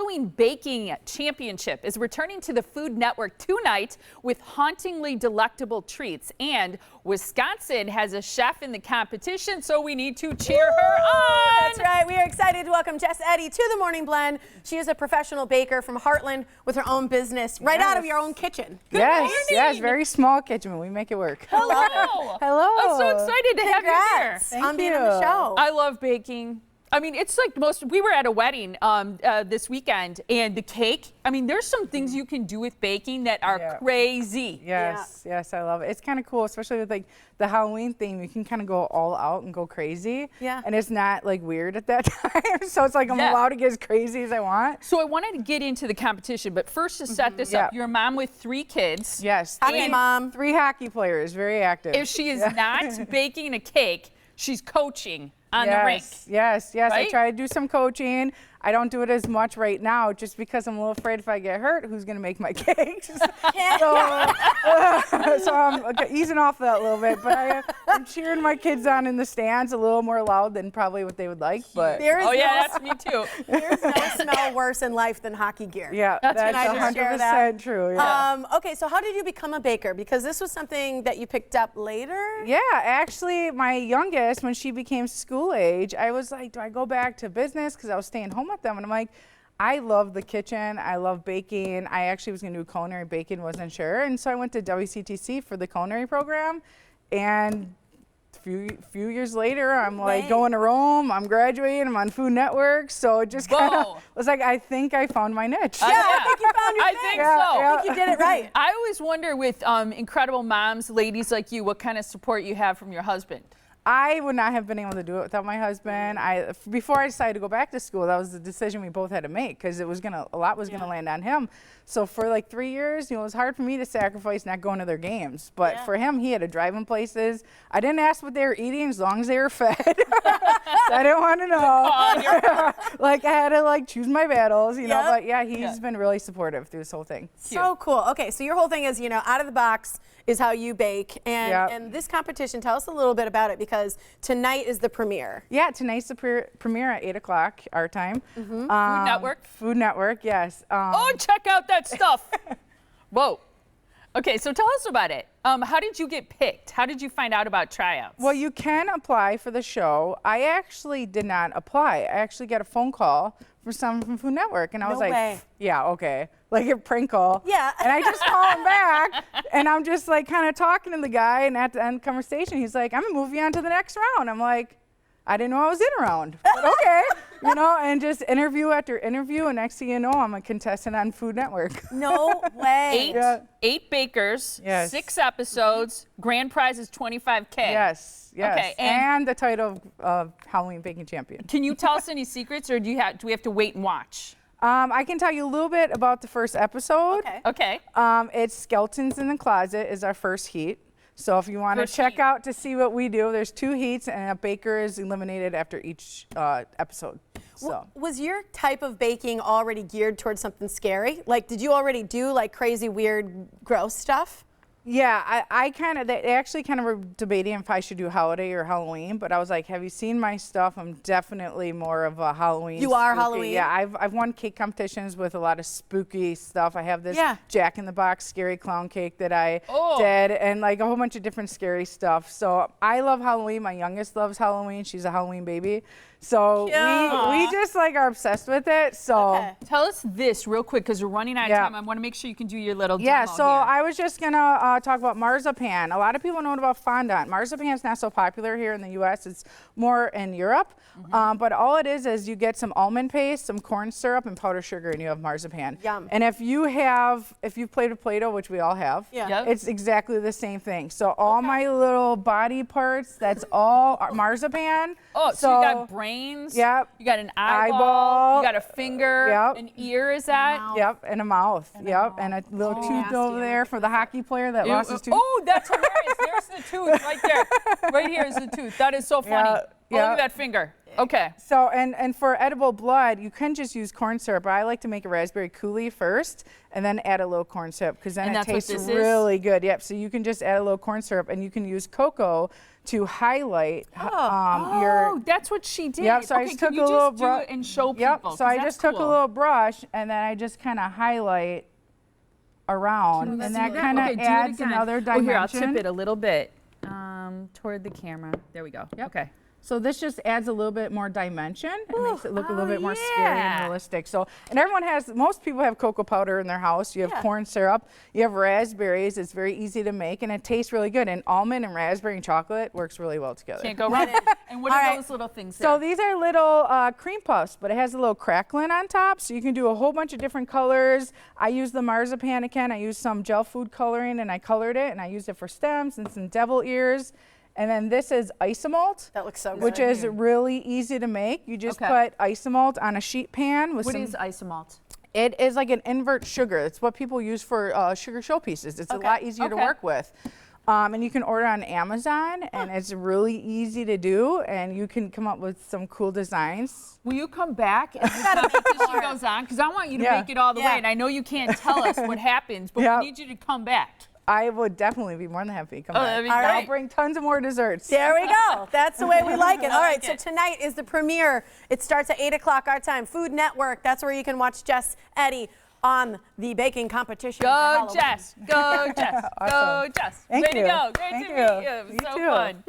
Halloween Baking Championship is returning to the Food Network tonight with hauntingly delectable treats. And Wisconsin has a chef in the competition, so we need to cheer her on. That's right. We are excited to welcome Jess Eddy to the Morning Blend. She is a professional baker from Heartland with her own business right out of your own kitchen. Good yes, morning. yes, very small kitchen, but we make it work. Hello. Hello. I'm so excited to have you here. Congrats on being on the show. I love baking. I mean, it's like we were at a wedding this weekend, and the cake, I mean, there's some things you can do with baking that are crazy. Yes, yes, I love it. It's kind of cool, especially with like the Halloween theme. You can kind of go all out and go crazy. Yeah. And it's not like weird at that time. So it's like I'm allowed to get as crazy as I want. So I wanted to get into the competition, but first to set this up, you're a mom with 3 kids. Yes. Hockey mom. 3 hockey players, very active. If she is not baking a cake, she's coaching on the rink. Yes, yes. Right? I try to do some coaching. I don't do it as much right now just because I'm a little afraid if I get hurt, who's going to make my cakes? So I'm easing off that a little bit. But I'm cheering my kids on in the stands a little more loud than probably what they would like. But That's me too. There's no smell worse in life than hockey gear. Yeah, that's 100% true. Yeah. Okay, so how did you become a baker? Because this was something that you picked up later? Yeah, actually, my youngest, when she became school age, I was like, do I go back to business? Because I was staying home with them. And I'm like, I love the kitchen. I love baking. I actually was going to do culinary baking, wasn't sure. And so I went to WCTC for the culinary program. And a few years later, I'm like going to Rome. I'm graduating. I'm on Food Network. So it just kind of was like, I think I found my niche. Yeah, I think you found your thing. I think so. I think you did it right. I always wonder with incredible moms, ladies like you, what kind of support you have from your husband. I would not have been able to do it without my husband. Before I decided to go back to school, that was the decision we both had to make because it was a lot was gonna land on him. So for like 3 years, it was hard for me to sacrifice not going to their games. But for him, he had to drive in places. I didn't ask what they were eating as long as they were fed. I didn't want to know. Like I had to like choose my battles, you know. But yeah, he's been really supportive through this whole thing. So cool. Okay, so your whole thing is, out of the box is how you bake. And this competition, tell us a little bit about it because tonight is the premiere. Yeah, tonight's the premiere at 8 o'clock our time. Food Network? Food Network, yes. Check out that stuff. Whoa. Okay, so tell us about it. How did you get picked? How did you find out about tryouts? Well, you can apply for the show. I actually did not apply. I actually got a phone call from someone from Food Network, and I was like, yeah, okay. Like a prank call. Yeah. And I just call him back, and I'm just like kind of talking to the guy, and at the end of the conversation, he's like, I'm gonna move you on to the next round. I'm like, I didn't know I was in a round, but okay. And just interview after interview, and next thing you know, I'm a contestant on Food Network. No way. 8 bakers, 6 episodes, grand prize is $25K. Yes, yes. Okay, and the title of Halloween Baking Champion. Can you tell us any secrets, or do we have to wait and watch? I can tell you a little bit about the first episode. Okay. It's Skeletons in the Closet is our first heat. So if you want to check out to see what we do, there's 2 heats, and a baker is eliminated after each episode. So. Was your type of baking already geared towards something scary? Like, did you already do like crazy, weird, gross stuff? Yeah, they actually kind of were debating if I should do holiday or Halloween, but I was like, have you seen my stuff? I'm definitely more of a Halloween. You are spooky. Halloween? Yeah, I've won cake competitions with a lot of spooky stuff. I have this Jack in the Box scary clown cake that I did, and like a whole bunch of different scary stuff. So I love Halloween. My youngest loves Halloween. She's a Halloween baby. So we just like are obsessed with it. So tell us this real quick because we're running out of time. I want to make sure you can do your little demo so here. I was just gonna talk about marzipan. A lot of people know about fondant. Marzipan is not so popular here in the U.S. It's more in Europe. But all it is you get some almond paste, some corn syrup, and powdered sugar, and you have marzipan. Yum. And if you've played with Play-Doh, which we all have, it's exactly the same thing. So all my little body parts, that's all marzipan. Oh, so you got brains. Yep. You got an eyeball. You got a finger. Yep. An ear, is that? Yep, and a mouth. And a little tooth over there for the hockey player that lost his tooth. Oh, that's hilarious. There's the tooth right there. Right here is the tooth. That is so funny. Oh, look at that finger. Okay. So, and for edible blood, you can just use corn syrup. But I like to make a raspberry coulis first and then add a little corn syrup because then And it that's what tastes this is? really good. Yep. So you can just add a little corn syrup and you can use cocoa to highlight your. That's what she did. Yep. So I just took a little brush and show people. Yep. So 'cause I that's just took a cool. little brush and then I just kind of highlight around, and that kind of Okay, do it adds again. another Oh, dimension. here, I'll tip it a little bit toward the camera. There we go. Yep. Okay. So this just adds a little bit more dimension and makes it look a little bit more scary yeah. and realistic. So, and everyone has, most people have cocoa powder in their house. You have corn syrup, you have raspberries. It's very easy to make and it tastes really good. And almond and raspberry and chocolate works really well together. Can't go wrong. And what are those little things So there? these are little cream puffs, but it has a little crackling on top. So you can do a whole bunch of different colors. I use the Marzipan again. I used some gel food coloring and I colored it and I used it for stems and some devil ears. And then this is isomalt. That looks so good. Which is really easy to make. You just put isomalt on a sheet pan with What some. is isomalt? It is like an invert sugar. It's what people use for sugar showpieces. It's a lot easier to work with. And you can order on Amazon, and it's really easy to do, and you can come up with some cool designs. Will you come back as the competition goes on? Because I want you to make it all the way. And I know you can't tell us what happens, but we need you to come back. I would definitely be more than happy to come back. that'd be great. I'll bring tons of more desserts. There we go. That's the way we like it. All right, so tonight is the premiere. It starts at 8 o'clock our time. Food Network. That's where you can watch Jess Eddy on the baking competition. Go, Jess. Go, Jess. Go, Jess. Thank Way you. to go. Great Thank to you. meet you. It was You so too. fun.